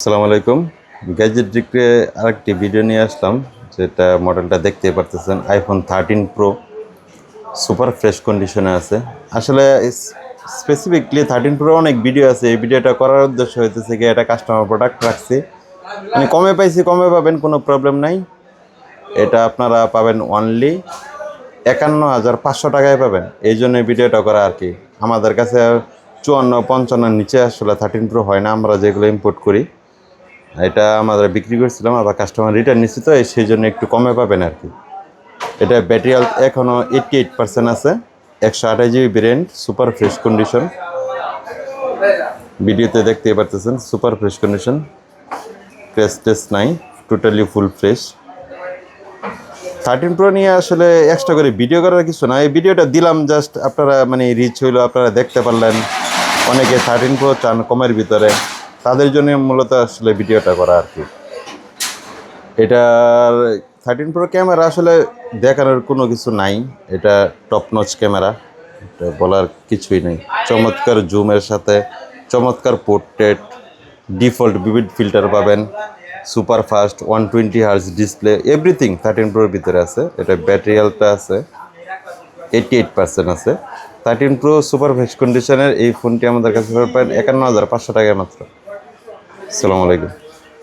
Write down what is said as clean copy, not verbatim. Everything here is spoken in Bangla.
আসসালামু আলাইকুম। গ্যাজেট রিক্রে আরেকটি ভিডিও নিয়ে আসলাম, যেটা মডেলটা দেখতে পারতেছেন আইফোন 13 প্রো সুপার ফ্রেশ কন্ডিশনে আছে। আসলে স্পেসিফিকলি 13 প্রো অনেক ভিডিও আছে, এই ভিডিওটা করার উদ্দেশ্য হইতেছে কি এটা কাস্টমার প্রোডাক্ট রাখছি, মানে কমে পাইছি, কমে পাবেন, কোনো প্রবলেম নাই। এটা আপনারা পাবেন অনলি 51,500 টাকায় পাবেন, এই জন্য ভিডিওটা করা আর কি। আমাদের কাছে 54-55 নিচে আসলে 13 প্রো হয় না, আমরা যেগুলো ইম্পোর্ট করি। এটা আমাদের বিক্রি করছিলাম, আবার কাস্টমার রিটার্ন নিচ্ছি, তো সেই জন্য একটু কমে পাবেন আর কি। এটা ব্যাটারি হেলথ এখনও 88% আছে, 128 GB brand, super fresh condition. ভিডিওতে দেখতে পারতেছেন super fresh condition, crash test নাই, টোটালি ফুল ফ্রেশ। 13 প্রো নিয়ে আসলে এক্সট্রা করে ভিডিও করার কিছু না, এই ভিডিওটা দিলাম জাস্ট আপনারা মানে রিচ হইলো, আপনারা দেখতে পারলেন। অনেকে 13 প্রো চান কমের ভিতরে, তাদের জন্য মূলত আসলে ভিডিওটা করা আর কি। এটার 13 প্রো ক্যামেরা আসলে দেখানোর কোনো কিছু নাই, এটা টপ নচ ক্যামেরা, এটা বলার কিছুই নেই। চমৎকার জুমের সাথে চমৎকার পোর্ট্রেট, ডিফল্ট ভিভিড ফিল্টার পাবেন, super fast 120 Hz display, everything 13 প্রোর ভিতরে আছে। এটা ব্যাটারি হেলথটা আছে 88% আছে। 13 প্রো সুপার ফ্রেশ কন্ডিশনের এই ফোনটি আমাদের কাছে পাবেন 51,500 টাকায় মাত্র। আসসালামু আলাইকুম।